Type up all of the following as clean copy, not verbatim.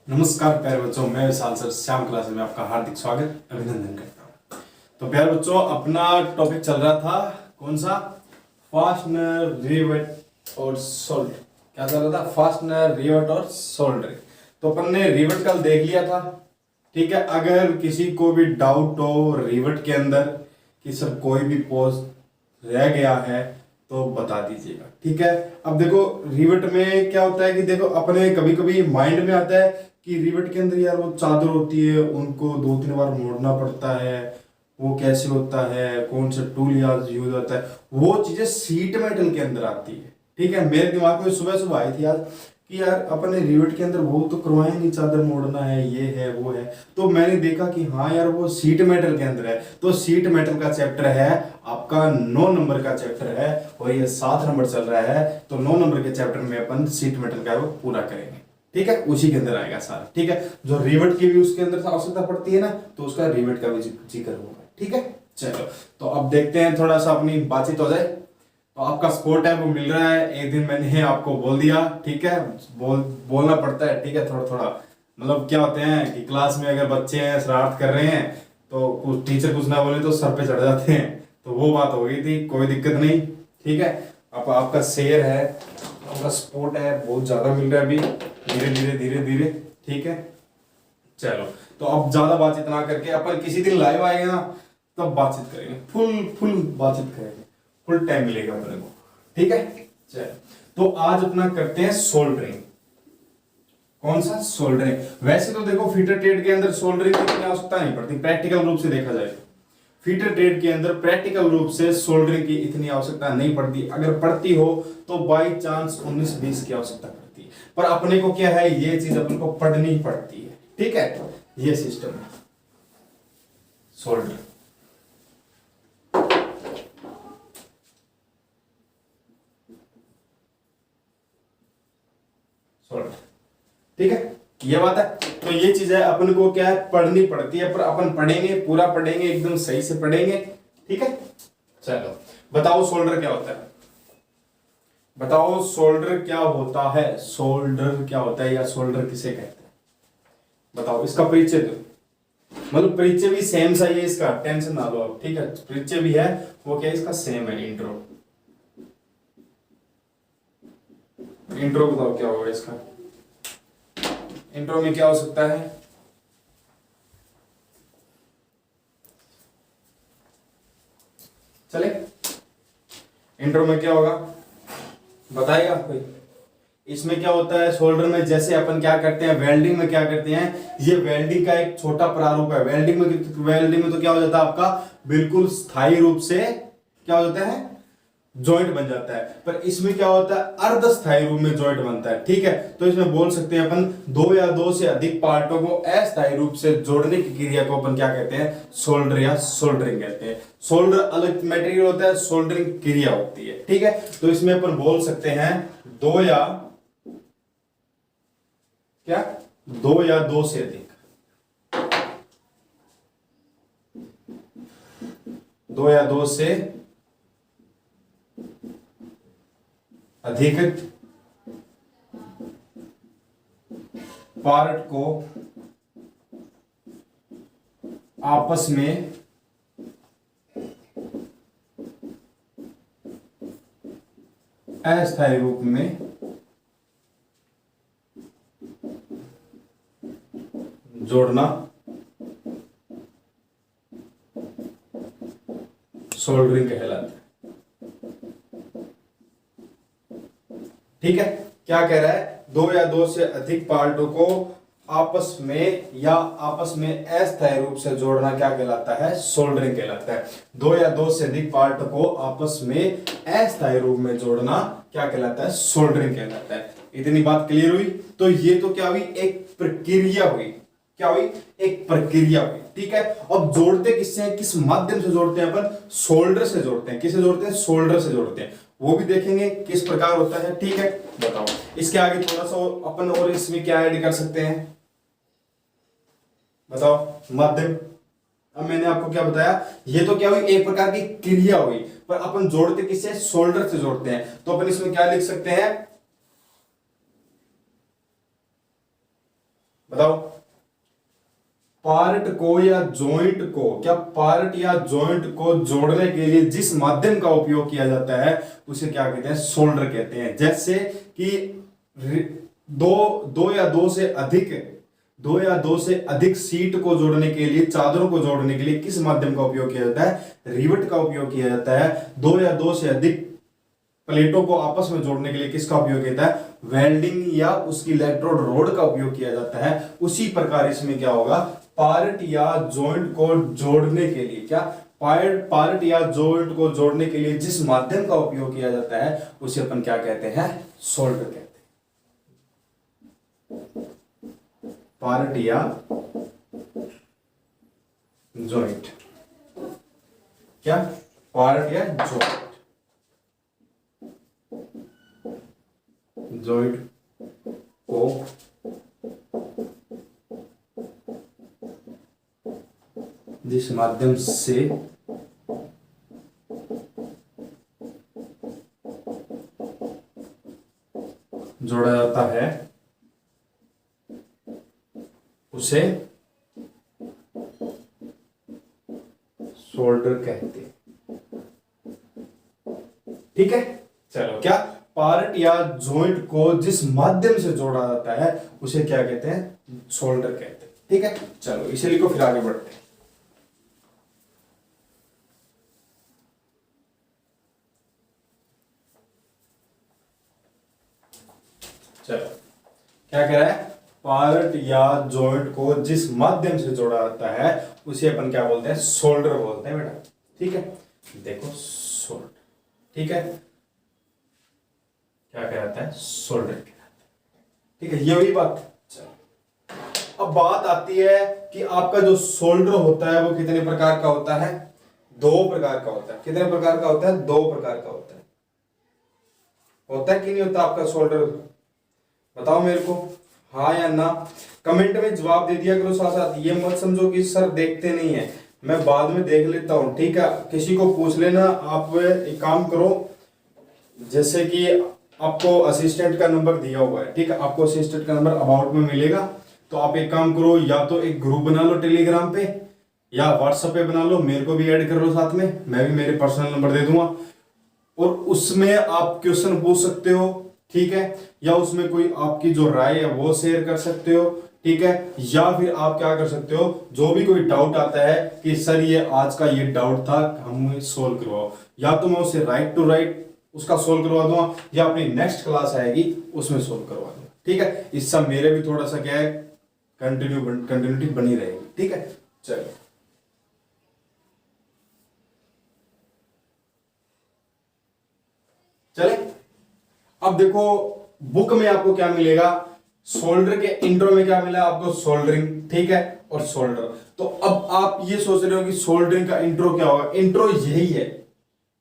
नमस्कार प्यारे बच्चों, मैं विशाल सर श्याम क्लास में आपका हार्दिक स्वागत अभिनंदन करता हूँ। तो प्यारे बच्चों, अपना टॉपिक चल रहा था कौन सा? फास्टनर, रिवेट और सोल्डर। क्या चल रहा था? फास्टनर, रिवेट और सोल्डरिंग। तो अपन ने रिवेट कल देख लिया था, ठीक है। अगर किसी को भी डाउट हो रिवेट के अंदर कि सर कोई भी पोज रह गया है तो बता दीजिएगा, ठीक है। अब देखो रिवेट में क्या होता है कि देखो अपने कभी कभी माइंड में आता है कि रिवेट के अंदर यार वो चादर होती है, उनको 2-3 बार मोड़ना पड़ता है, वो कैसे होता है, कौन सा टूल यूज होता है, वो चीजें सीट मेटल के अंदर आती है, ठीक है। मेरे दिमाग में सुबह सुबह आई थी आज कि यार अपने रिवेट के अंदर वो तो करवाए नहीं, चादर मोड़ना है, ये है वो है। तो मैंने देखा कि हाँ यार वो सीट मेटल के अंदर है। तो सीट मेटल का चैप्टर है आपका 9 नंबर का चैप्टर है और ये 7 नंबर चल रहा है। तो 9 नंबर के चैप्टर में अपन सीट मेटल का वो पूरा करेंगे, ठीक है। उसी के अंदर आएगा सारा, ठीक है। जो रिवेट की भी उसके अंदर आवश्यकता पड़ती है ना, तो उसका रिवेट का भी जिक्र होगा, ठीक है। चलो तो अब देखते हैं, थोड़ा सा अपनी बातचीत हो जाए। तो आपका स्पोर्ट है वो मिल रहा है। एक दिन मैंने आपको बोल दिया, ठीक है। बोलना पड़ता है, ठीक है, थोड़ा थोड़ा। मतलब क्या होते हैं कि क्लास में अगर बच्चे हैं शरारत कर रहे हैं तो कुछ टीचर कुछ ना बोले तो सर पे चढ़ जाते हैं। तो वो बात हो गई थी, कोई दिक्कत नहीं, ठीक है। अब आपका शेयर है, आपका सपोर्ट है बहुत ज्यादा मिल रहा है अभी, धीरे धीरे धीरे धीरे, ठीक है। चलो तो अब ज्यादा बातचीत ना करके अपन किसी दिन लाइव आएगा ना तब बातचीत करेंगे, फुल फुल बातचीत करेंगे, फुल टाइम मिलेगा अपने को, ठीक है। चलो तो आज अपना करते हैं सोल्डरिंग। कौन सा? सोल्डरिंग। वैसे तो देखो फीटर ट्रेड के अंदर सोल्डरिंग की इतनी आवश्यकता नहीं पड़ती, प्रैक्टिकल रूप से देखा जाए। फीटर ट्रेड के अंदर प्रैक्टिकल रूप से सोल्डरिंग की इतनी आवश्यकता नहीं पड़ती। अगर पड़ती हो तो बाई चांस 19-20 की आवश्यकता पड़ती है। पर अपने को क्या है, ये चीज अपन को पढ़नी पड़ती है, ठीक है। ये सिस्टम है सोल्डर। ठीक है, ये बात है। तो ये चीज है अपन को क्या है, पढ़नी पड़ती है। पर अपन पढ़ेंगे, पूरा पढ़ेंगे, एकदम सही से पढ़ेंगे, ठीक है। चलो बताओ सोल्डर क्या होता है? बताओ सोल्डर क्या होता है? सोल्डर क्या होता है या सोल्डर किसे कहते हैं? बताओ इसका परिचय दो। मतलब परिचय भी सेम सा ही है इसका, टेंशन ना लो आप, ठीक है। परिचय भी है वो क्या है, इसका सेम है। इंट्रो, इंट्रो बताओ क्या होगा इसका? इंट्रो में क्या हो सकता है? चले इंट्रो में क्या होगा बताएगा कोई? इसमें क्या होता है सोल्डर में, जैसे अपन क्या करते हैं वेल्डिंग में, क्या करते हैं, ये वेल्डिंग का एक छोटा प्रारूप है। वेल्डिंग में तो क्या हो जाता है आपका, बिल्कुल स्थायी रूप से क्या हो जाता है, जॉइंट बन जाता है। पर इसमें क्या होता है, अर्ध स्थायी रूप में जॉइंट बनता है, ठीक है। तो इसमें बोल सकते हैं अपन 2 या 2 से अधिक पार्टों को अस्थायी रूप से जोड़ने की क्रिया को अपन क्या कहते हैं, सोल्डर या सोल्डरिंग कहते हैं। सोल्डर अलग मटेरियल होता है, सोल्डरिंग क्रिया होती है, ठीक है। तो इसमें अपन बोल सकते हैं 2 या क्या, 2 या 2 से अधिक, 2 या 2 से अधिक पार्ट को आपस में अस्थायी रूप में जोड़ना सोल्डरिंग कहलाता है, ठीक है। क्या कह रहा है, 2 या 2 से अधिक पार्टों को आपस में या आपस में अस्थायी रूप से जोड़ना क्या कहलाता है, सोल्डरिंग कहलाता है। 2 या 2 से अधिक पार्ट को आपस में अस्थायी रूप में जोड़ना क्या कहलाता है, सोल्डरिंग कहलाता है। इतनी बात क्लियर हुई? तो ये तो क्या हुई, एक प्रक्रिया हुई। क्या हुई? एक प्रक्रिया हुई, ठीक है। अब जोड़ते किससे हैं, किस माध्यम से जोड़ते हैं अपन? सोल्डर से जोड़ते हैं। किससे जोड़ते हैं? सोल्डर से जोड़ते हैं। वो भी देखेंगे किस प्रकार होता है, ठीक है। बताओ इसके आगे थोड़ा सा अपन और इसमें क्या ऐड कर सकते हैं, बताओ। माध्यम, अब मैंने आपको क्या बताया, ये तो क्या हुई, एक प्रकार की क्रिया हुई। पर अपन जोड़ते किससे? सोल्डर से जोड़ते हैं। तो अपन इसमें क्या लिख सकते हैं, बताओ। पार्ट को या जॉइंट को, क्या पार्ट या जॉइंट को जोड़ने के लिए जिस माध्यम का उपयोग किया जाता है उसे क्या कहते हैं, सोल्डर कहते हैं। जैसे कि दो या दो से अधिक सीट को जोड़ने के लिए, चादरों को जोड़ने के लिए किस माध्यम का उपयोग किया जाता है, रिवेट का उपयोग किया जाता है। दो या दो से अधिक प्लेटों को आपस में जोड़ने के लिए किसका उपयोग किया जाता है, वेल्डिंग या उसकी इलेक्ट्रोड रोड का उपयोग किया जाता है। उसी प्रकार इसमें क्या होगा, पार्ट या जॉइंट को जोड़ने के लिए, क्या पार्ट या जॉइंट को जोड़ने के लिए जिस माध्यम का उपयोग किया जाता है उसे अपन क्या कहते हैं, सोल्डर कहते हैं। पार्ट या जॉइंट, क्या पार्ट या जॉइंट को जिस माध्यम से जोड़ा जाता है उसे सोल्डर कहते हैं। ठीक है, चलो, क्या पार्ट या जॉइंट को जिस माध्यम से जोड़ा जाता है उसे क्या कहते हैं, सोल्डर कहते हैं। ठीक है, चलो इसे लिखो, फिर आगे बढ़ते हैं। चलो, क्या कह रहा है, पार्ट या जॉइंट को जिस माध्यम से जोड़ा जाता है उसे अपन क्या बोलते हैं, सोल्डर बोलते हैं बेटा। ठीक है, देखो सोल्डर, ठीक है, क्या कहलाता है, सोल्डर कहलाता है। ठीक है, ये वही बात। चलो, अब बात आती है कि आपका जो सोल्डर होता है वो कितने प्रकार का होता है, दो प्रकार का होता है। कितने प्रकार का होता है, दो प्रकार का होता है। होता है कि नहीं होता आपका सोल्डर, बताओ मेरे को, हाँ या ना। कमेंट में जवाब दे दिया करो साथ साथ। ये मत समझो कि सर देखते नहीं है, मैं बाद में देख लेता हूं। ठीक है, किसी को पूछ लेना। आप एक काम करो, जैसे कि आपको असिस्टेंट का नंबर दिया हुआ है, ठीक है, आपको असिस्टेंट का नंबर अबाउट में मिलेगा। तो आप एक काम करो, या तो एक ग्रुप बना लो टेलीग्राम पे या व्हाट्सएप पे बना लो, मेरे को भी ऐड कर लो साथ में, मैं भी मेरे पर्सनल नंबर दे दूंगा और उसमें आप क्वेश्चन पूछ सकते हो। ठीक है, या उसमें कोई आपकी जो राय है वो शेयर कर सकते हो। ठीक है, या फिर आप क्या कर सकते हो, जो भी कोई डाउट आता है कि सर ये आज का ये डाउट था, हमें सोल्व करवाओ, या तो मैं उसे राइट टू राइट उसका सोल्व करवा दूंगा, या अपनी नेक्स्ट क्लास आएगी उसमें सोल्व करवा दूंगा। ठीक है, इससे मेरे भी थोड़ा सा क्या है, कंटिन्यूटी बनी रहेगी। ठीक है, चलो चले। अब देखो, बुक में आपको क्या मिलेगा, सोल्डर के इंट्रो में क्या मिला आपको, सोल्डरिंग, ठीक है, और सोल्डर। तो अब आप ये सोच रहे हो कि सोल्डरिंग का इंट्रो क्या होगा, इंट्रो यही है।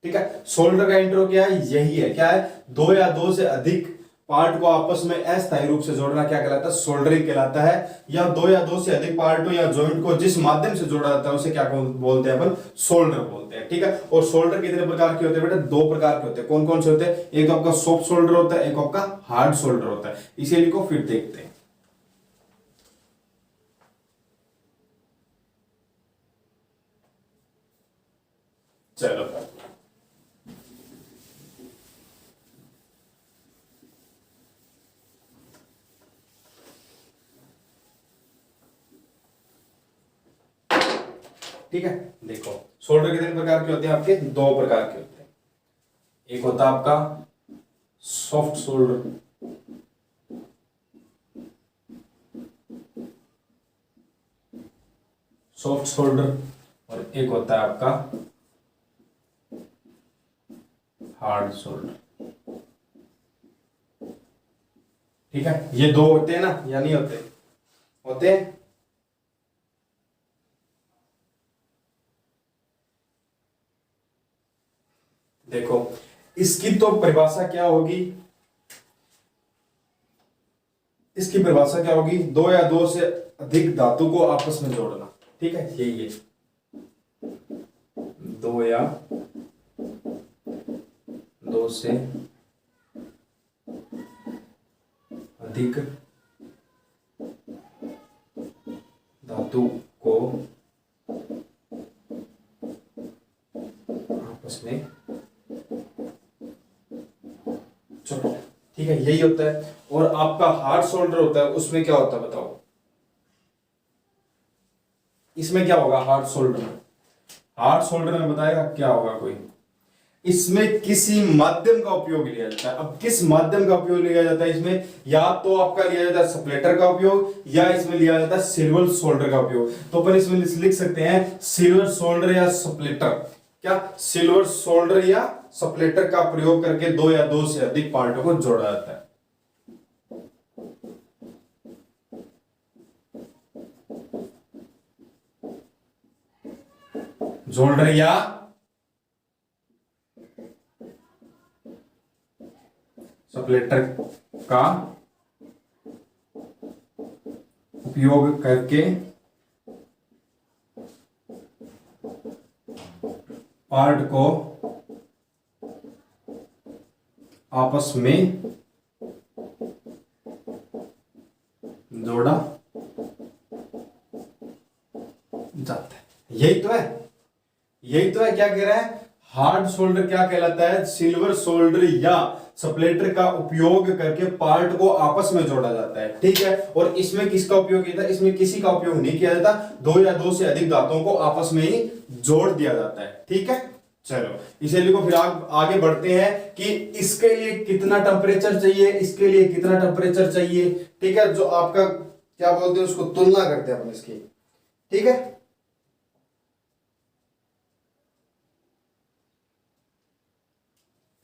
ठीक है, सोल्डर का इंट्रो क्या है, यही है। क्या है, दो या दो से अधिक पार्ट को आपस में अस्थायी रूप से जोड़ना क्या कहलाता है, सोल्डरिंग कहलाता है। या दो से अधिक पार्टों या जॉइंट को जिस माध्यम से जोड़ा जाता है उसे क्या बोलते हैं, अपन सोल्डर बोलते हैं। ठीक है, और सोल्डर कितने प्रकार के होते हैं बेटा, दो प्रकार के होते हैं। कौन कौन से होते हैं, एक तो आपका सॉफ्ट सोल्डर होता है, एक आपका हार्ड सोल्डर होता है। इसे लिखो, फिर देखते हैं। चलो, ठीक है, देखो सोल्डर कितने प्रकार के होते हैं आपके, दो प्रकार के होते हैं। एक होता है आपका सॉफ्ट सोल्डर, सॉफ्ट सोल्डर, और एक होता है आपका हार्ड सोल्डर। ठीक है, ये दो होते हैं ना, या नहीं होते, होते हैं। देखो, इसकी तो परिभाषा क्या होगी, इसकी परिभाषा क्या होगी, दो या दो से अधिक धातु को आपस में जोड़ना। ठीक है, यही है, दो या दो से अधिक धातु को आपस में जोड़ा। ठीक है, यही होता है। और आपका हार्ड शोल्डर होता है, उसमें क्या होता है बताओ, इसमें क्या होगा हार्ड शोल्डर में? हार्ड शोल्डर में बताएगा क्या होगा कोई, इसमें किसी माध्यम का उपयोग लिया जाता है। अब किस माध्यम का उपयोग लिया जाता है इसमें? या तो आपका लिया जाता है सप्लेटर का उपयोग, या इसमें लिया जाता है सिल्वर शोल्डर का उपयोग। तो अपन इसमें लिख सकते हैं सिल्वर शोल्डर या सप्लेटर। क्या सिल्वर शोल्डर या सप्लेटर का प्रयोग करके दो या दो से अधिक पार्टों को जोड़ा जाता है। शोल्डर या सप्लेटर का उपयोग करके पार्ट को आपस में जोड़ा जाता है। यही तो है, यही तो है। क्या कह रहा है? हार्ड शोल्डर क्या कहलाता है? सिल्वर शोल्डर या सप्लेटर का उपयोग करके पार्ट को आपस में जोड़ा जाता है। ठीक है, और इसमें किसका उपयोग किया जाता है? इसमें किसी का उपयोग नहीं किया जाता, दो या दो से अधिक धातुओं को आपस में ही जोड़ दिया जाता है। ठीक है, चलो इसे लिखो। फिर आगे बढ़ते हैं कि इसके लिए कितना टेम्परेचर चाहिए, इसके लिए कितना टेम्परेचर चाहिए। ठीक है, जो आपका क्या बोलते हैं उसको तुलना करते हैं अपन इसकी। ठीक है,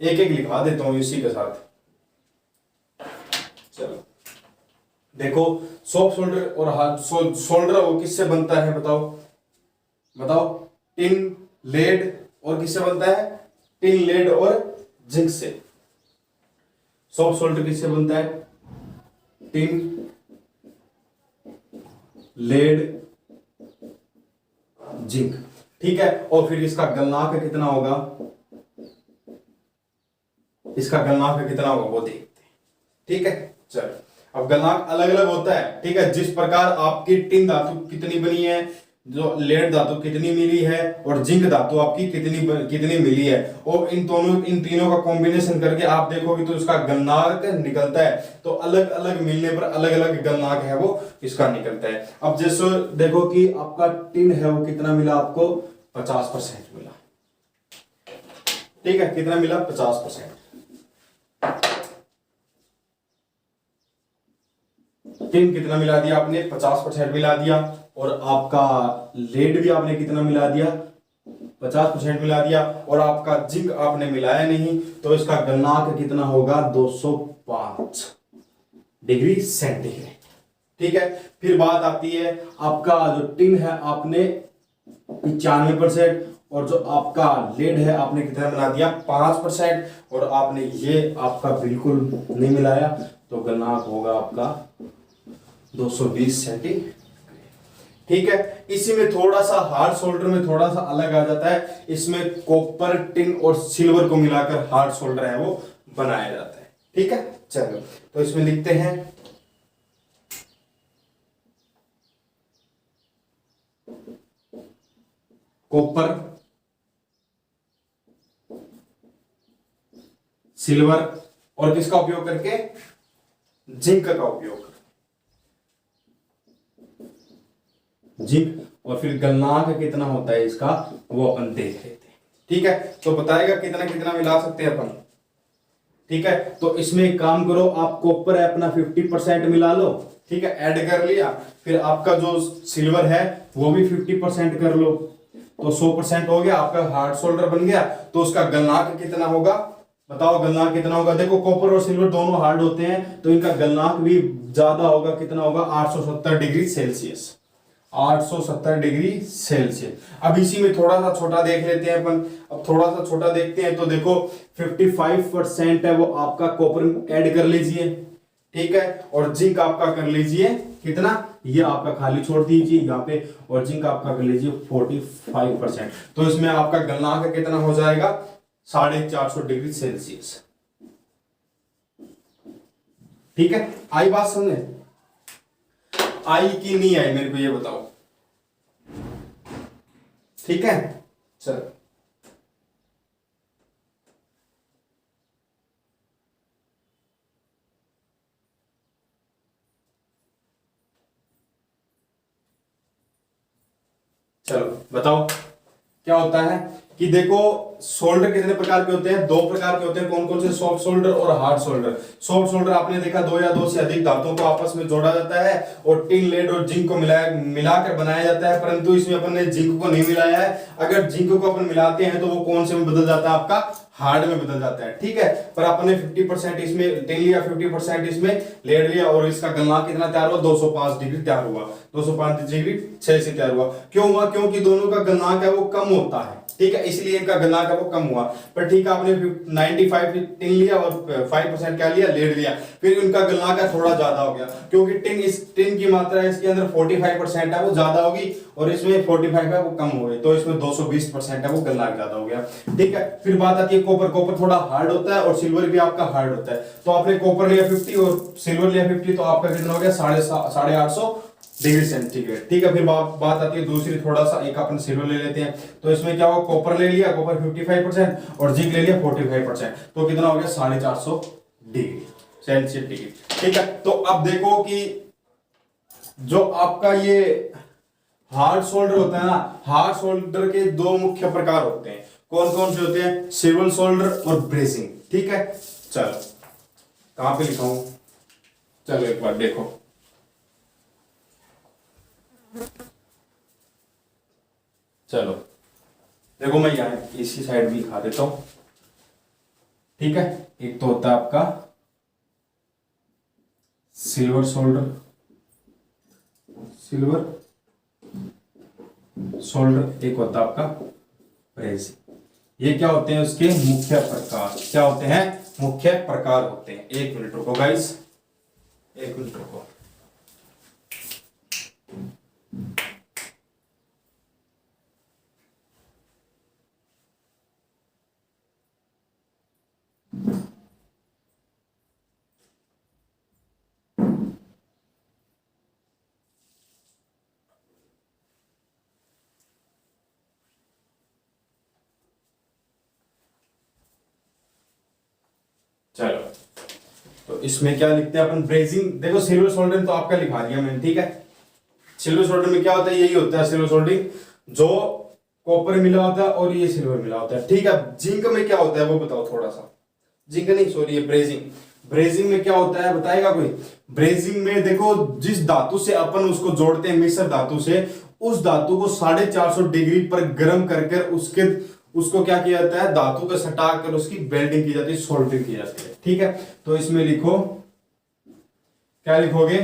एक एक लिखा देता हूं इसी के साथ। चलो देखो, सॉफ्ट शोल्डर और हार्ड शोल्डर वो किससे बनता है बताओ? बताओ, टिन, लेड और किससे बनता है? टिन, लेड और जिंक से। सॉफ्ट शोल्डर किससे बनता है? Tin, lead, zinc. ठीक है, और फिर इसका गलनांक कितना होगा? इसका गलनांक कितना होगा वो देखते हैं। ठीक है, चलो अब गलनांक अलग अलग होता है। ठीक है, जिस प्रकार आपकी टिन धातु कितनी बनी है, जो लेड धातु कितनी मिली है, और जिंक धातु आपकी कितनी मिली है, और इन तीनों का कॉम्बिनेशन करके आप देखोगे तो इसका गलनांक निकलता है। तो अलग अलग मिलने पर अलग अलग गलनांक है वो इसका निकलता है। अब जैसे देखो कि आपका टिन है वो कितना मिला आपको? 50% मिला। ठीक है, कितना मिला? 50%। टिन कितना मिला दिया आपने? 50% मिला दिया। और आपका लेड भी आपने कितना मिला दिया? 50% मिला दिया। और आपका जिंक आपने मिलाया नहीं, तो इसका गलनांक कितना होगा? 205 डिग्री सेंटीग्रेड। ठीक है, फिर बात आती है आपका जो टिन है आपने 95%, और जो आपका लेड है आपने कितना मिला दिया? 5%, और आपने ये आपका बिल्कुल नहीं मिलाया, तो गलनांक होगा आपका 220 सेंटीग्रेड। ठीक है, इसी में थोड़ा सा हार्ड शोल्डर में थोड़ा सा अलग आ जाता है। इसमें कॉपर, टिन और सिल्वर को मिलाकर हार्ड शोल्डर है वो बनाया जाता है। ठीक है, चलो तो इसमें लिखते हैं कॉपर, सिल्वर और किसका उपयोग करके? जिंक का उपयोग, जिंक। और फिर गलनांक कितना होता है इसका वो अपन देख लेते हैं। ठीक है, तो बताएगा कितना कितना मिला सकते हैं अपन। ठीक है, तो इसमें एक काम करो, आप कॉपर है अपना 50% मिला लो। ठीक है, ऐड कर लिया। फिर आपका जो सिल्वर है वो भी 50% कर लो, तो 100% हो गया, आपका हार्ड शोल्डर बन गया। तो उसका गलनांक कितना होगा बताओ? गलनांक कितना होगा? देखो, कॉपर और सिल्वर दोनों हार्ड होते हैं, तो इनका गलनांक भी ज्यादा होगा। कितना होगा? 870 डिग्री सेल्सियस। 870 degree Celsius. अब इसी में थोड़ा सा छोटा देख लेते हैं अपन। अब थोड़ा सा छोटा देखते हैं, तो देखो 55% है वो आपका कॉपर ऐड कर लीजिए। ठीक है, और जिंक आपका कर लीजिए कितना? ये आपका खाली छोड़ दीजिए यहाँ पे, और जिंक आपका कर लीजिए 45%। तो इसमें आपका गलनांक कितना हो जाएगा? 450 डिग्री सेल्सियस। ठीक है, आई बात समझे? आई कि नहीं आई मेरे को ये बताओ। ठीक है, चलो चलो बताओ क्या होता है कि देखो शोल्डर कितने प्रकार के होते हैं, दो प्रकार के होते हैं। कौन कौन से? सॉफ्ट शोल्डर और हार्ड शोल्डर। सॉफ्ट शोल्डर आपने देखा दो या दो से अधिक धातुओं को आपस में जोड़ा जाता है और टिन, लेड और जिंक को मिलाकर बनाया जाता है, परंतु इसमें अपन ने जिंक को नहीं मिलाया है। अगर जिंक को अपन मिलाते हैं तो वो कौन से में बदल जाता है? आपका हार्ड में बदल जाता है, ठीक है। पर अपन ने 50% इसमें टिन लिया, 50% इसमें लेड लिया और इसका गलनांक कितना तैयार हुआ? 205 डिग्री तैयार हुआ। 205 डिग्री 6 से तैयार हुआ। क्यों हुआ? क्योंकि दोनों का गलनांक है वो कम होता है, ठीक है, इसलिए इनका गलनांक है वो कम हुआ। पर ठीक है, आपने 95 टिन लिया और 5% क्या लिया? लेड लिया, फिर इनका गलनांक है थोड़ा ज्यादा हो गया, क्योंकि टिन की मात्रा है इसके अंदर 45% है वो ज्यादा होगी और इसमें 45 है वो कम हो गई, तो इसमें 220% है वो गलनांक ज्यादा हो गया, ठीक है। फिर बात आती है कॉपर। कॉपर थोड़ा हार्ड होता है और सिल्वर भी आपका हार्ड होता है। तो आपने कॉपर लिया 50 और सिल्वर लिया 50, तो आपका कितना हो गया? 850 डिग्री सेंटीग्रेड, ठीक है। फिर बात आती है दूसरी, थोड़ा सा एक अपन सिल्वर ले लेते हैं, तो इसमें क्या होगा? कॉपर ले लिया, कॉपर 55% और जिंक ले लिया 45%, तो कितना हो गया? 450 डिग्री सेल्सियस डिग्री, ठीक है। तो अब देखो कि जो आपका ये हार्ड शोल्डर होता है ना, हार्ड शोल्डर के दो मुख्य प्रकार होते हैं। कौन कौन से होते हैं? सिविल शोल्डर और ब्रेसिंग, ठीक है। चलो कहां पे लिखा हूं, चलो एक बार देखो। चलो देखो, मैं यहां इसी साइड भी लिखा देता हूं, ठीक है। एक तो होता है आपका सिल्वर शोल्डर, एक होता है आपका ब्रेसिंग। ये क्या होते हैं? उसके मुख्य प्रकार। क्या होते हैं? मुख्य प्रकार होते हैं। एक मिनट रुको गाइस, एक मिनट रुको। चलो तो इसमें क्या लिखते हैं अपन? ब्रेजिंग। देखो सिल्वर सोल्डरिंग तो आपका लिखा दिया मैंने, ठीक है। सिल्वर सोल्डरिंग में क्या होता है? यही होता है सिल्वर सोल्डरिंग, जो कॉपर मिला होता है और ये सिल्वर मिला होता है, ठीक है। जिंक में क्या होता है वो बताओ थोड़ा सा। जिंक नहीं, सॉरी, ये ब्रेजिंग। ब्रेजिंग में क्या होता है बताएगा कोई? ब्रेजिंग में देखो, जिस धातु से अपन उसको जोड़ते हैं, मिश्र धातु से, उस धातु को 450 डिग्री पर गर्म करके उसको क्या किया जाता है? धातु को सटा कर उसकी वेल्डिंग की जाती है, सोल्डरिंग की जाती है, ठीक है। तो इसमें लिखो, क्या लिखोगे?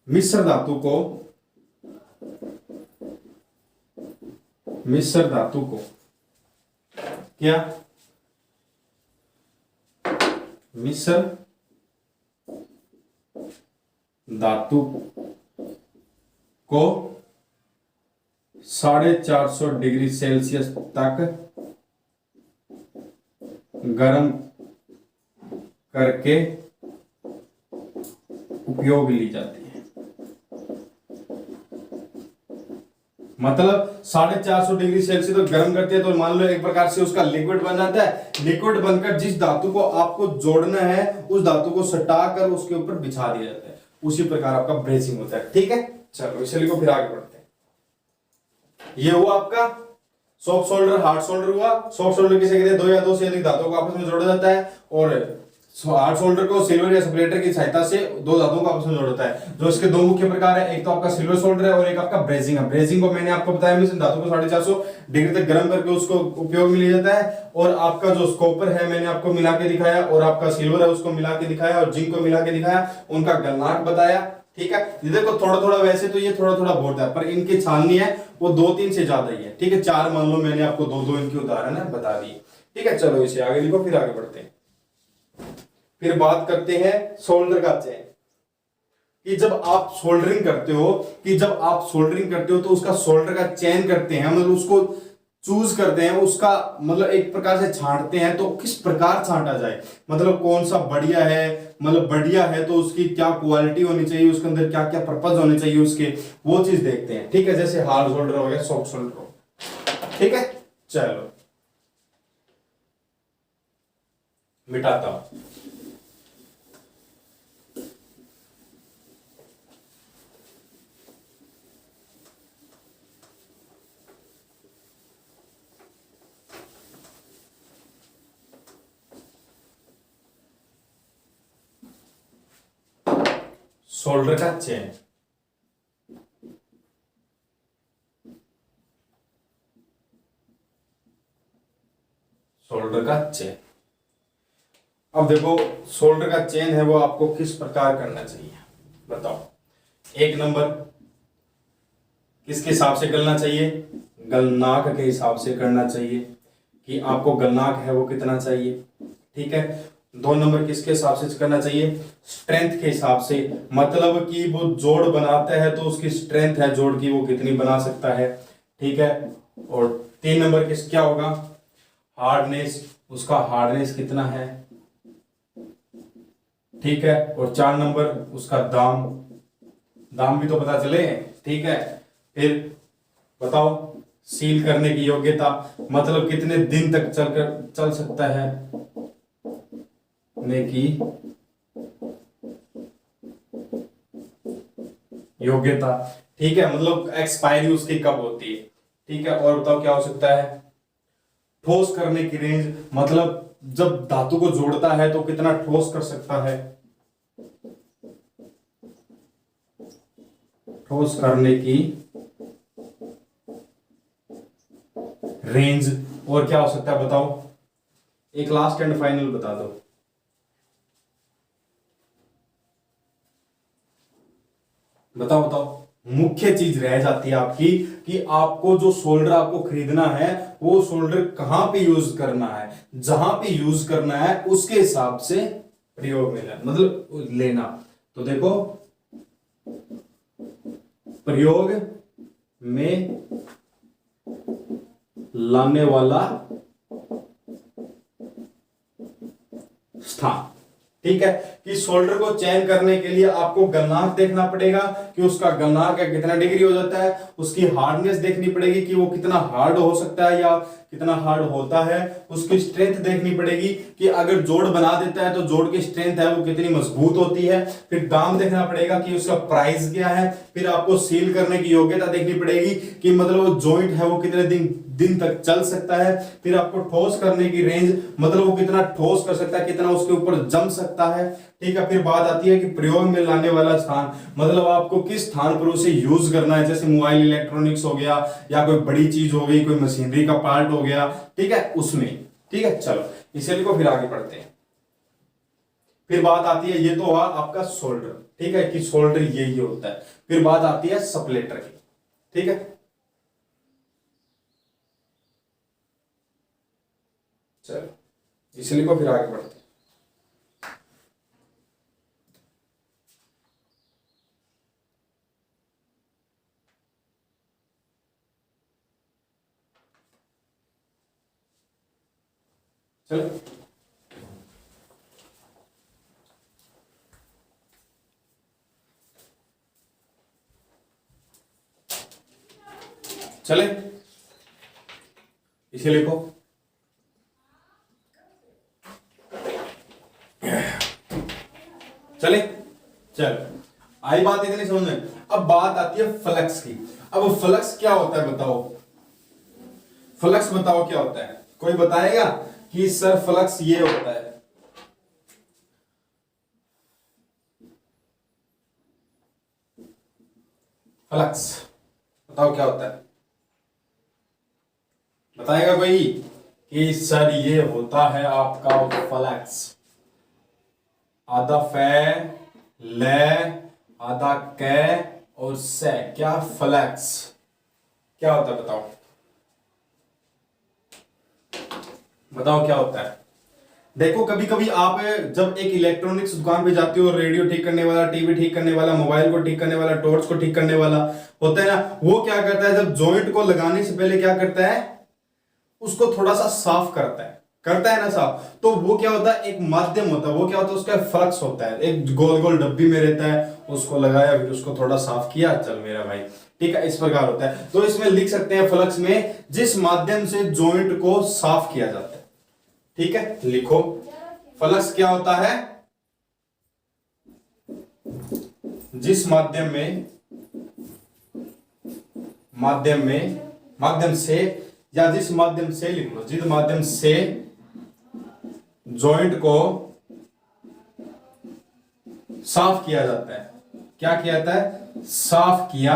मिश्र धातु को क्या? मिश्र धातु को 450 डिग्री सेल्सियस तक गर्म करके उपयोग ली जाती है। मतलब 450 डिग्री सेल्सियस तो गर्म करते हैं, तो मान लो एक प्रकार से उसका लिक्विड बन जाता है। लिक्विड बनकर जिस धातु को आपको जोड़ना है, उस धातु को सटाकर उसके ऊपर बिछा दिया जाता है। उसी प्रकार आपका ब्रेसिंग होता है, ठीक है। चलो इसे लिखो, फिर आगे बढ़ते हैं। ये हुआ आपका सॉफ्ट शोल्डर, हार्ड शोल्डर हुआ। सॉफ्ट शोल्डर किसे कहते हैं? दो या दो से अधिक धातुओं को आपस में जोड़ा जाता है, और हार्ड शोल्डर को सिल्वर या सेपरेटर की सहायता से दो धातुओं को आपस में जोड़ता है। जो इसके दो मुख्य प्रकार है, एक तो आपका सिल्वर शोल्डर है और एक आपका ब्रेजिंग है। ब्रेजिंग को मैंने आपको बताया, मिश्र धातु को 450 डिग्री तक गर्म करके उसको उपयोग में लिया जाता है। और आपका जो कॉपर है मैंने आपको मिला के दिखाया, और आपका सिल्वर है उसको मिला के दिखाया, और जिंक को मिला के दिखाया, उनका गलनांक बताया, ठीक है। देखो थोड़ा थोड़ा, वैसे तो ये थोड़ा थोड़ा बहुत है, पर इनकी छाननी है वो 2-3 से ज्यादा ही है, ठीक है। 4 मान लो, मैंने आपको 2-2 इनकी उदाहरण है बता दी, ठीक है। चलो इसे आगे लिखो, फिर आगे बढ़ते हैं। फिर बात करते हैं सोल्डर का चेन। कि जब आप सोल्डरिंग करते हो तो उसका सोल्डर का चयन करते हैं, मतलब उसको चूज करते हैं उसका मतलब एक प्रकार से छांटते हैं, तो किस प्रकार छांटा जाए, मतलब कौन सा बढ़िया है, मतलब बढ़िया है तो उसकी क्या क्वालिटी होनी चाहिए, उसके अंदर क्या क्या पर्पज होने चाहिए उसके, वो चीज देखते हैं। ठीक है, जैसे हार्ड शोल्डर हो गया, सॉफ्ट शोल्डर हो, ठीक है। चलो मिटाता हूं। शोल्डर का चेन, शोल्डर का चेन। अब देखो शोल्डर का चेन है वो आपको किस प्रकार करना चाहिए बताओ। एक नंबर किसके हिसाब से करना चाहिए, गलनाक के हिसाब से करना चाहिए कि आपको गलनाक है वो कितना चाहिए। ठीक है, दो नंबर किसके हिसाब से करना चाहिए, स्ट्रेंथ के हिसाब से, मतलब कि वो जोड़ बनाता है तो उसकी स्ट्रेंथ है जोड़ की वो कितनी बना सकता है। ठीक है, और तीन नंबर किस क्या होगा, हार्डनेस, उसका हार्डनेस कितना है। ठीक है, और चार नंबर उसका दाम, दाम भी तो पता चले। ठीक है, फिर बताओ सील करने की योग्यता, मतलब कितने दिन तक चल सकता है ने की योग्यता। ठीक है, मतलब एक्सपायरी उसकी कब होती है। ठीक है, और बताओ क्या हो सकता है, ठोस करने की रेंज, मतलब जब धातु को जोड़ता है तो कितना ठोस कर सकता है, ठोस करने की रेंज। और क्या हो सकता है बताओ, एक लास्ट एंड फाइनल बता दो। बताओ बताओ, मुख्य चीज रह जाती है आपकी कि आपको जो शोल्डर आपको खरीदना है वो शोल्डर कहां पे यूज करना है, जहां पे यूज करना है उसके हिसाब से प्रयोग में लेना, मतलब लेना। तो देखो प्रयोग में लाने वाला स्थान। ठीक है, कि शोल्डर को चयन करने के लिए आपको गलनांक देखना पड़ेगा कि उसका गलनांक है कितना डिग्री हो जाता है, उसकी हार्डनेस देखनी पड़ेगी कि वो कितना हार्ड हो सकता है या कितना हार्ड होता है, उसकी स्ट्रेंथ देखनी पड़ेगी कि अगर जोड़ बना देता है तो जोड़ की स्ट्रेंथ है वो कितनी मजबूत होती है, फिर दाम देखना पड़ेगा कि उसका प्राइस क्या है, फिर आपको सील करने की योग्यता देखनी पड़ेगी कि मतलब वो जॉइंट है वो कितने दिन तक चल सकता है, फिर आपको ठोस करने की रेंज, मतलब वो कितना ठोस कर सकता है, कितना उसके ऊपर जम सकता है। ठीक है, फिर बात आती है कि प्रयोग में लाने वाला स्थान, मतलब आपको किस स्थान पर उसे यूज करना है, जैसे मोबाइल इलेक्ट्रॉनिक्स हो गया या कोई बड़ी चीज हो गई, कोई मशीनरी का पार्ट हो गया। ठीक है, उसमें। ठीक है, चलो इसे लिखो फिर आगे बढ़ते हैं। फिर बात आती है, ये तो हुआ आपका शोल्डर। ठीक है, कि शोल्डर यही होता है। फिर बात आती है सप्लेटर की। ठीक है, चलो इसे लिखो फिर आगे बढ़ते हैं। चलो चले इसे लिखो, चले चलो आई बात इतनी समझ में। अब बात आती है फ्लक्स की। अब फ्लक्स क्या होता है बताओ, फ्लक्स बताओ क्या होता है, कोई बताएगा कि सर फ्लक्स ये होता है। फ्लक्स बताओ क्या होता है, बताएगा कोई कि सर ये होता है आपका फ्लक्स। आधा फै ले आधा कै और से, क्या फ्लक्स क्या होता है बताओ, बताओ क्या होता है। देखो कभी कभी आप जब एक इलेक्ट्रॉनिक्स दुकान पे जाते हो, रेडियो ठीक करने वाला, टीवी ठीक करने वाला, मोबाइल को ठीक करने वाला, टॉर्च को ठीक करने वाला होता है ना, वो क्या करता है जब जॉइंट को लगाने से पहले क्या करता है, उसको थोड़ा सा साफ करता है ना साफ, तो वो क्या होता है, एक माध्यम होता है, वो क्या होता है, उसका फ्लक्स होता है, एक गोल गोल डब्बी में रहता है, उसको लगाया, फिर उसको थोड़ा साफ किया, चल मेरा भाई, ठीक है, इस प्रकार होता है। तो इसमें लिख सकते हैं फ्लक्स में जिस माध्यम से जॉइंट को साफ किया जाता है, ठीक है, लिखो फ्लक्स क्या होता है, जिस माध्यम से या जिस माध्यम से, लिख लो, जिस माध्यम से जॉइंट को साफ किया जाता है, क्या किया जाता है, साफ किया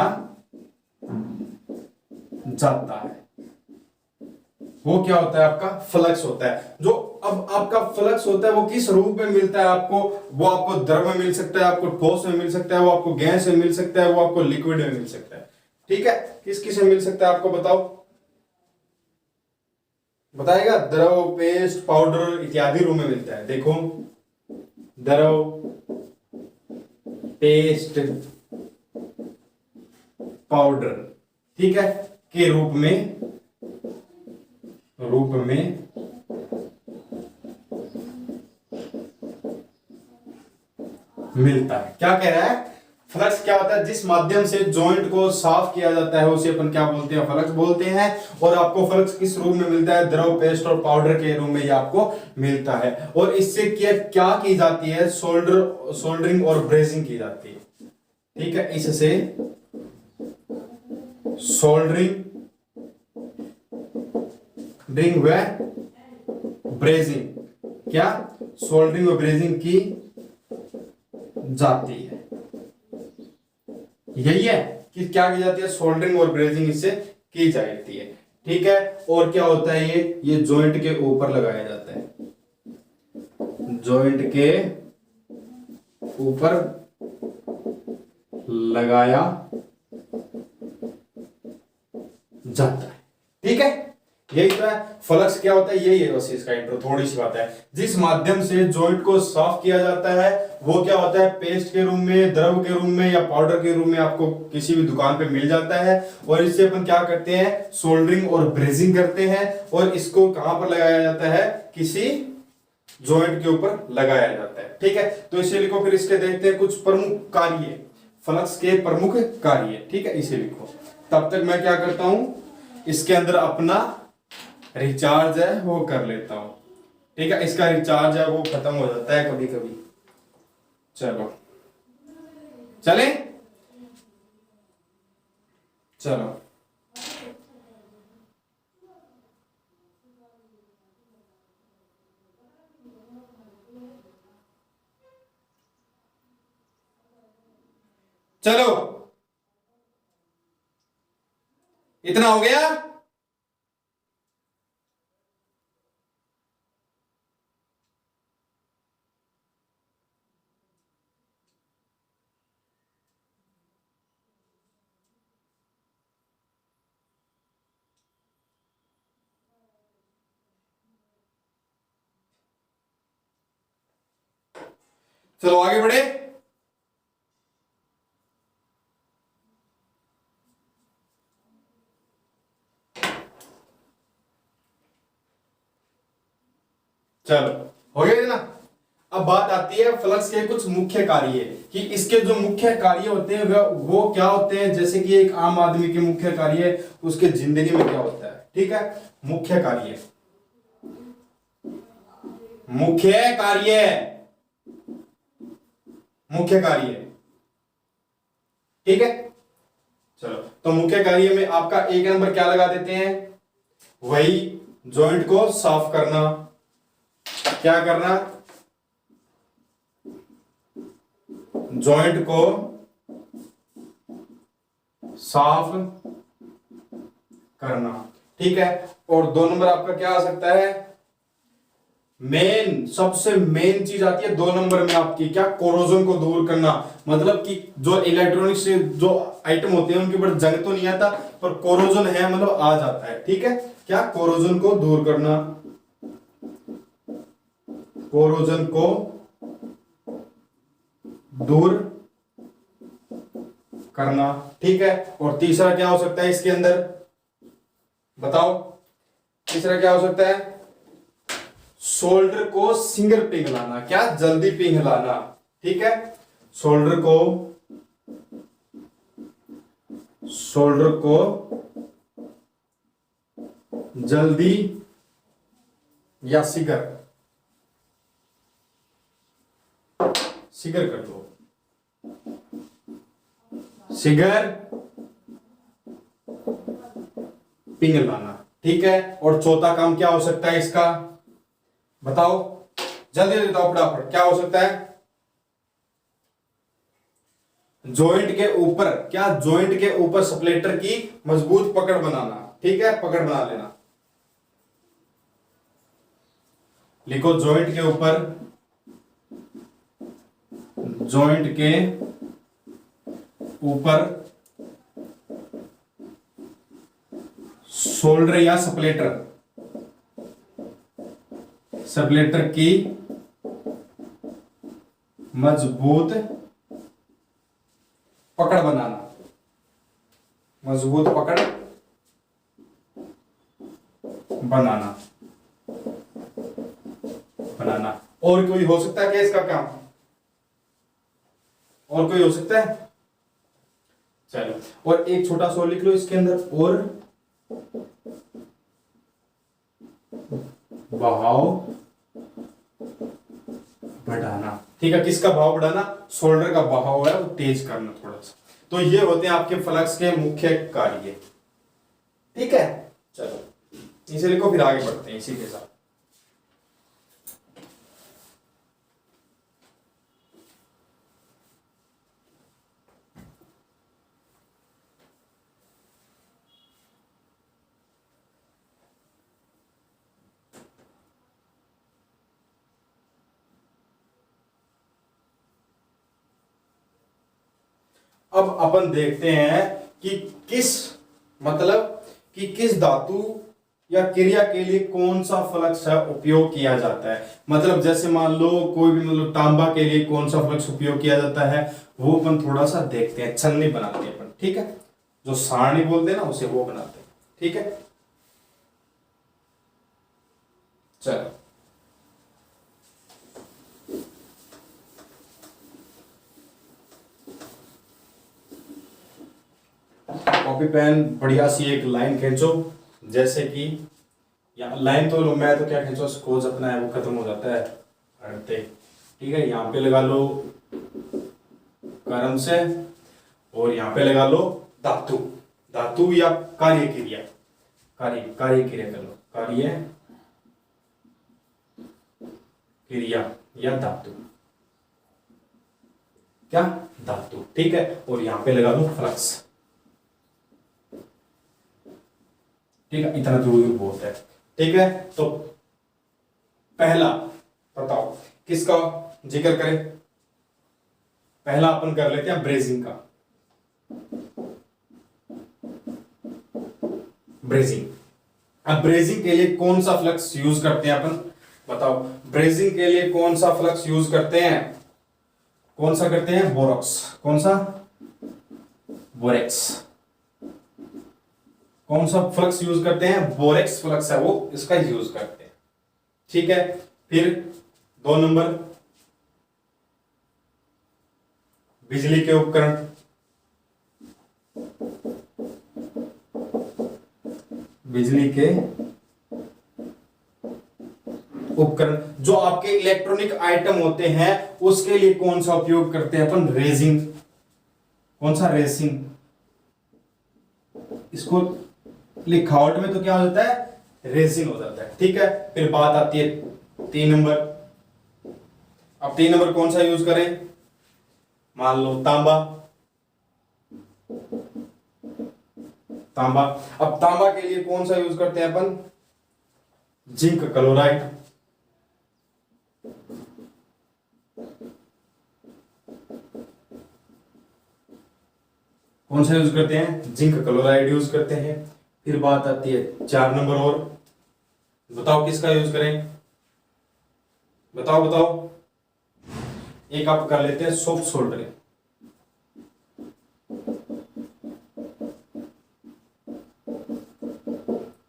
जाता है, वो क्या होता है, आपका फ्लक्स होता है। जो अब आपका फ्लक्स होता है वो किस रूप में मिलता है आपको, वो आपको द्रव में मिल सकता है, आपको ठोस में मिल सकता है, वो आपको गैस में मिल सकता है, वो आपको लिक्विड में मिल सकता है, ठीक है, किस किस में मिल सकता है आपको बताओ, बताएगा, द्रव, पेस्ट, पाउडर इत्यादि रूप में मिलता है। देखो, द्रव, पेस्ट, पाउडर, ठीक है, के रूप में मिलता है। क्या कह रहा है, फ्लक्स क्या होता है, जिस माध्यम से जॉइंट को साफ किया जाता है उसे अपन क्या बोलते हैं, फ्लक्स बोलते हैं। और आपको फ्लक्स किस रूप में मिलता है, द्रव, पेस्ट और पाउडर के रूप में ये आपको मिलता है। और इससे क्या की जाती है, सोल्डरिंग और ब्रेजिंग की जाती है, ठीक है, इससे सोल्डरिंग व ब्रेजिंग, क्या, सोल्डरिंग व ब्रेजिंग की जाती है, यही है कि क्या की जाती है, सोल्डरिंग और ब्रेजिंग इससे की जाती है, ठीक है। और क्या होता है, ये जॉइंट के ऊपर लगाया जाता है, जॉइंट के ऊपर लगाया जाता है, ठीक है, यही तो है फ्लक्स क्या होता है, यही है बस इसका इंट्रो, थोड़ी सी बात है। जिस माध्यम से जॉइंट को साफ किया जाता है वो क्या होता है, पेस्ट के रूप में, द्रव के रूप में या पाउडर के रूप में आपको किसी भी दुकान पे मिल जाता है। और इससे अपन क्या करते हैं, सोल्डरिंग और ब्रेजिंग करते हैं। और इसको कहां पर लगाया जाता है, किसी जॉइंट के ऊपर लगाया जाता है, ठीक है। तो इसे लिखो, फिर इसके देखते हैं कुछ प्रमुख कार्य, फ्लक्स के प्रमुख कार्य, ठीक है, इसे लिखो। तब तक मैं क्या करता हूं, इसके अंदर अपना रिचार्ज है वो कर लेता हूं, ठीक है, इसका रिचार्ज है वो खत्म हो जाता है कभी कभी। चलो चले, चलो चलो, इतना हो गया। चलो आगे बढ़े। चलो हो गया ना। अब बात आती है फ्लक्स के कुछ मुख्य कार्य, कि इसके जो मुख्य कार्य होते हैं वो क्या होते हैं। जैसे कि एक आम आदमी के मुख्य कार्य, उसके जिंदगी में क्या होता है, ठीक है, मुख्य कार्य, मुख्य कार्य, मुख्य कार्य, ठीक है। चलो, तो मुख्य कार्य में आपका एक नंबर क्या लगा देते हैं, वही जॉइंट को साफ करना। क्या करना, जॉइंट को साफ करना, ठीक है। और दो नंबर आपका क्या आ सकता है, मेन, सबसे मेन चीज आती है दो नंबर में आपकी, क्या, कोरोजन को दूर करना। मतलब कि जो इलेक्ट्रॉनिक्स से जो आइटम होते हैं उनके ऊपर जंग तो नहीं आता, पर कोरोजन है मतलब आ जाता है, ठीक है। क्या, कोरोजन को दूर करना, कोरोजन को दूर करना, ठीक है। और तीसरा क्या हो सकता है इसके अंदर, बताओ तीसरा क्या हो सकता है, शोल्डर को सिंगल पिघलाना, क्या जल्दी पिघलाना, ठीक है, शोल्डर को जल्दी या सिगर कर दो, सिगर पिघलाना, ठीक है। और चौथा काम क्या हो सकता है इसका, बताओ जल्दी बताओ फटाफट, क्या हो सकता है, जॉइंट के ऊपर, क्या जॉइंट के ऊपर स्प्लेटर की मजबूत पकड़ बनाना, ठीक है, पकड़ बना लेना, लिखो जॉइंट के ऊपर, जॉइंट के ऊपर शोल्डर या स्प्लेटर की मजबूत पकड़ बनाना, मजबूत पकड़ बनाना। और कोई हो सकता है क्या इसका काम, और कोई हो सकता है, चलो और एक छोटा सा लिख लो इसके अंदर, और बहाव बढ़ाना, ठीक है, किसका भाव बढ़ाना, शोल्डर का बहाव है वो तेज करना थोड़ा सा। तो ये होते हैं आपके फ्लक्स के मुख्य कार्य, ठीक है। चलो इसे लिखो, फिर आगे बढ़ते हैं इसी के साथ। अब अपन देखते हैं कि किस धातु या क्रिया के लिए कौन सा फ्लक्स है उपयोग किया जाता है। मतलब जैसे मान लो कोई भी, मतलब तांबा के लिए कौन सा फ्लक्स उपयोग किया जाता है, वो अपन थोड़ा सा देखते हैं, छलनी बनाते हैं अपन, ठीक है, जो सारणी बोलते हैं ना उसे वो बनाते हैं, ठीक है। चलो कॉपी पेन बढ़िया सी एक लाइन खींचो, जैसे कि या लाइन तो मैं तो क्या खींचो, स्कोज अपना है वो खत्म हो जाता है अड़ते, ठीक है। यहाँ पे लगा लो कर्म से, और यहाँ पे लगा लो धातु या कार्य क्रिया, कार्य क्रिया कर लो, कार्य क्रिया या धातु, क्या धातु, ठीक है। और यहाँ पे लगा लो फ्लक्स, ठीक है, इतना दूर बहुत है, ठीक है। तो पहला बताओ किसका जिक्र करें, पहला अपन कर लेते हैं ब्रेजिंग का। ब्रेजिंग, अब ब्रेजिंग के लिए कौन सा फ्लक्स यूज करते हैं अपन, बताओ ब्रेजिंग के लिए कौन सा फ्लक्स यूज करते हैं, कौन सा करते हैं, बोरॉक्स, कौन सा, बोरेक्स, कौन सा फ्लक्स यूज करते हैं, बोरेक्स फ्लक्स है वो, इसका यूज करते हैं, ठीक है। फिर 2 नंबर बिजली के उपकरण, बिजली के उपकरण जो आपके इलेक्ट्रॉनिक आइटम होते हैं उसके लिए कौन सा उपयोग करते हैं अपन, रेजिंग, कौन सा, रेसिंग। इसको लिखावट में तो क्या हो जाता है, रेसिंग हो जाता है, ठीक है। फिर बात आती है 3 नंबर, अब 3 नंबर कौन सा यूज करें, मान लो तांबा, अब तांबा के लिए कौन सा यूज करते हैं अपन, जिंक क्लोराइड, कौन सा यूज करते हैं, जिंक क्लोराइड यूज करते हैं। फिर बात आती है 4 नंबर, और बताओ किसका यूज करें, बताओ एक आप कर लेते हैं सॉफ्ट सोल्डरिंग,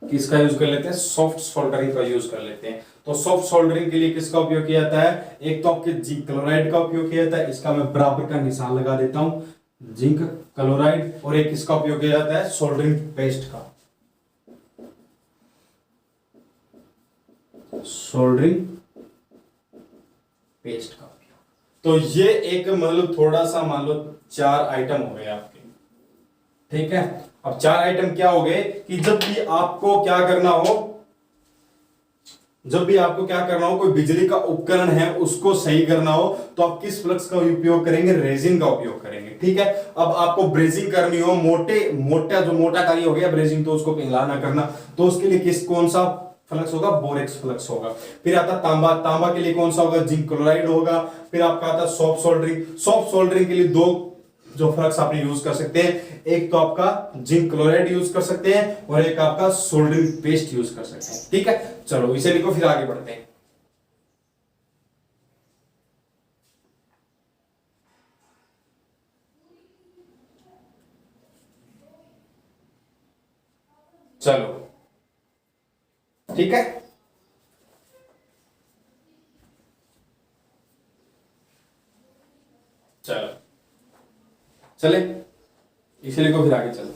किसका यूज कर लेते हैं, सॉफ्ट सोल्डरिंग का यूज कर लेते हैं। तो सॉफ्ट सोल्डरिंग के लिए किसका उपयोग किया जाता है, एक तो आपके जिंक क्लोराइड का उपयोग किया जाता है, इसका मैं बराबर का निशान लगा देता हूं, जिंक क्लोराइड, और एक किसका उपयोग किया जाता है, सोल्डरिंग पेस्ट का, सोल्डरिंग पेस्ट का। तो ये एक मतलब थोड़ा सा मान लो 4 आइटम हो गए आपके, ठीक है। अब 4 आइटम क्या हो गए कि जब भी आपको क्या करना हो, कोई बिजली का उपकरण है उसको सही करना हो, तो आप किस फ्लक्स का उपयोग करेंगे, रेजिन का उपयोग करेंगे, ठीक है। अब आपको ब्रेजिंग करनी हो, मोटा कार्य हो गया ब्रेजिंग, तो उसको पिघलाना करना, तो उसके लिए कौन सा फ्लक्स होगा, बोरेक्स फ्लक्स होगा। फिर आता तांबा के लिए कौन सा होगा, जिंक क्लोराइड होगा। फिर आपका आता सॉफ्ट सोल्डरिंग के लिए 2 जो फ्लक्स आप यूज कर सकते हैं, एक तो आपका जिंक क्लोराइड यूज कर सकते हैं और एक आपका सोल्डरिंग पेस्ट यूज कर सकते हैं, ठीक है। चलो इसे लिखो, फिर आगे बढ़ते हैं। चलो ठीक है, चलो चले इसे लिखो, फिर आगे चलते हैं।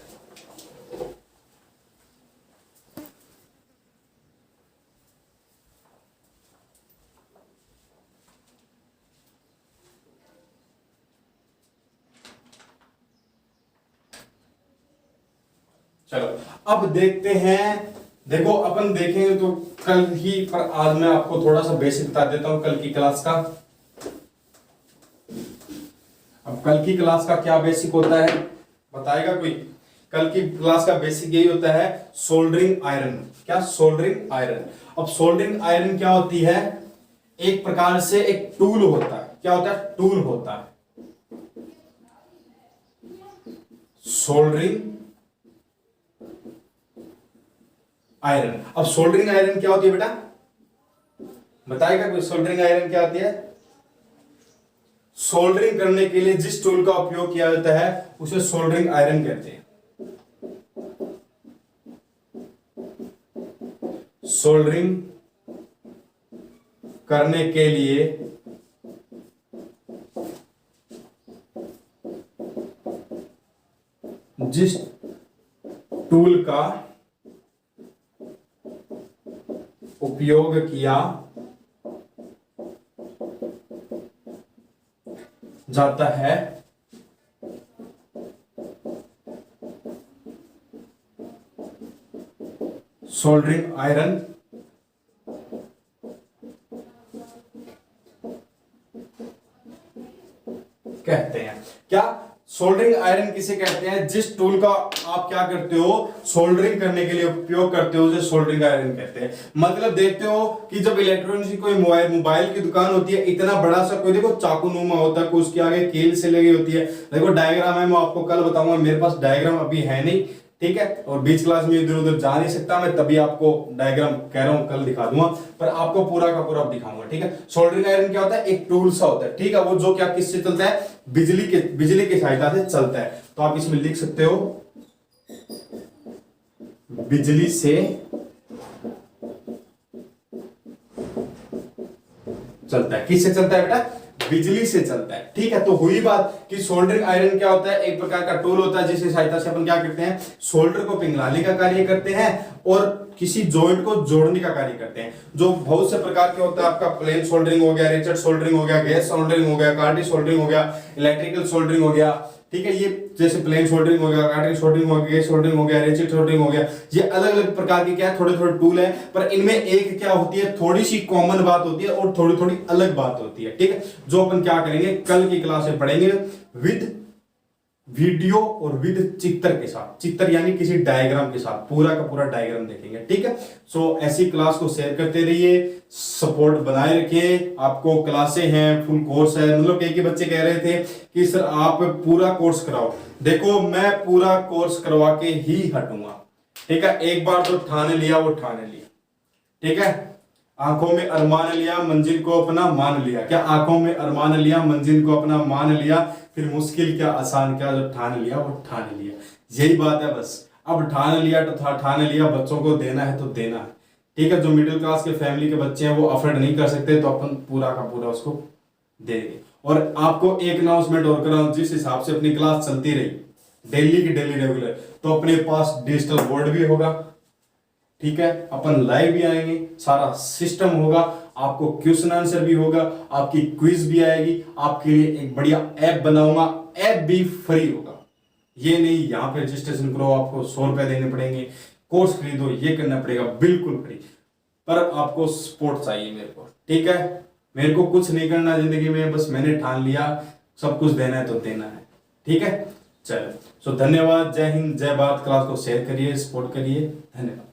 चलो अब देखते हैं, देखो अपन देखेंगे तो कल ही, पर आज मैं आपको थोड़ा सा बेसिक बता देता हूं कल की क्लास का। अब कल की क्लास का क्या बेसिक होता है, बताएगा कोई? कल की क्लास का बेसिक यही होता है, सोल्डरिंग आयरन। क्या, सोल्डरिंग आयरन। अब सोल्डरिंग आयरन क्या होती है, एक प्रकार से एक टूल होता है। क्या होता है, टूल होता है, सोल्डरिंग आयरन। अब सोल्डरिंग आयरन क्या होती है बेटा, बताएगा कोई? सोल्डरिंग आयरन क्या होती है? सोल्डरिंग करने के लिए जिस टूल का उपयोग किया जाता है उसे सोल्डरिंग आयरन कहते हैं। सोल्डरिंग करने के लिए जिस टूल का उपयोग किया जाता है सोल्डरिंग आयरन कहते हैं। क्या, सोल्डरिंग आयरन किसे कहते हैं? जिस टूल का आप क्या करते हो, सोल्डरिंग करने के लिए उपयोग करते हो, उसे सोल्डरिंग आयरन कहते हैं। मतलब देखते हो कि जब इलेक्ट्रॉनिक्स की कोई मोबाइल की दुकान होती है, इतना बड़ा सा कोई देखो चाकू नुमा होता है, कोई उसके आगे कील से लगी होती है। देखो डायग्राम है, मैं आपको कल बताऊंगा, मेरे पास डायग्राम अभी है नहीं, ठीक है। और बीच क्लास में इधर उधर जा नहीं सकता मैं, तभी आपको डायग्राम कह रहा हूं कल दिखा दूंगा, पर आपको पूरा का पूरा दिखाऊंगा, ठीक है। सोल्डरिंग आयरन क्या होता है, एक टूल सा होता है, ठीक है। वो जो क्या किससे चलता है, बिजली की सहायता से चलता है। तो आप इसमें लिख सकते हो, बिजली से चलता है। किससे चलता है बेटा, बिजली से चलता है, ठीक है। तो हुई बात कि सोल्डरिंग आयरन क्या होता है, एक प्रकार का टूल होता है जिसकी सहायता से अपन क्या करते हैं, सोल्डर को पिघलाने का कार्य करते हैं और किसी जॉइंट को जोड़ने का कार्य करते हैं। जो बहुत से प्रकार के होता है, आपका प्लेन सोल्डरिंग हो गया, रेचेट सोल्डरिंग हो गया, गैस सोल्डरिंग हो गया, कार्टी सोल्डरिंग हो गया, इलेक्ट्रिकल सोल्डरिंग हो गया, ठीक है। ये जैसे प्लेन सोल्डरिंग हो गया, कार्टी सोल्डरिंग हो गया, गैस सोल्डरिंग हो गया, रेचेट सोल्डरिंग हो गया, ये अलग अलग प्रकार के क्या है, थोड़े थोड़े टूल है, पर इनमें एक क्या होती है, थोड़ी सी कॉमन बात होती है और थोड़ी थोड़ी अलग बात होती है, ठीक है। जो अपन क्या करेंगे कल की क्लास में पढ़ेंगे, विद वीडियो और विद चित्र के साथ, चित्र यानी किसी डायग्राम के साथ, पूरा का पूरा डायग्राम देखेंगे, ठीक है। सो ऐसी क्लास को शेयर करते रहिए, सपोर्ट बनाए रखिए। आपको क्लासें हैं, फुल कोर्स है, मतलब कई बच्चे कह रहे थे कि सर आप पूरा कोर्स कराओ। देखो मैं पूरा कोर्स करवा के ही हटूंगा, ठीक है। एक बार तो ठान लिया, वो ठान लिया, ठीक है। आंखों में अरमान लिया, मंजिल को अपना मान लिया। क्या, आंखों में अरमान लिया, मंजिल को अपना मान लिया, फिर मुश्किल क्या आसान क्या, जो ठान लिया वो ठान लिया। यही बात है बस। अब ठान लिया तो ठान लिया, बच्चों को देना है तो देना है, ठीक है। जो मिडिल क्लास के फैमिली के बच्चे हैं वो अफोर्ड नहीं कर सकते, तो अपन पूरा का पूरा उसको देंगे। और आपको एक अनाउंसमेंट और कराऊं, जिस हिसाब से अपनी क्लास चलती रही डेली की डेली रेगुलर, तो अपने पास डिजिटल बोर्ड भी होगा, ठीक है, अपन लाइव भी आएंगे, सारा सिस्टम होगा, आपको क्वेश्चन आंसर भी होगा, आपकी क्विज भी आएगी, आपके लिए एक बढ़िया ऐप बनाऊंगा, ऐप भी फ्री होगा। ये नहीं यहाँ पे रजिस्ट्रेशन करो आपको 100 रुपए देने पड़ेंगे, कोर्स खरीदो ये करना पड़ेगा, बिल्कुल फ्री। पर आपको सपोर्ट चाहिए मेरे को, ठीक है। मेरे को कुछ नहीं करना जिंदगी में, बस मैंने ठान लिया सब कुछ देना है तो देना है, ठीक है। चलो, सो धन्यवाद, जय हिंद, जय भारत। क्लास को शेयर करिए, सपोर्ट करिए, धन्यवाद।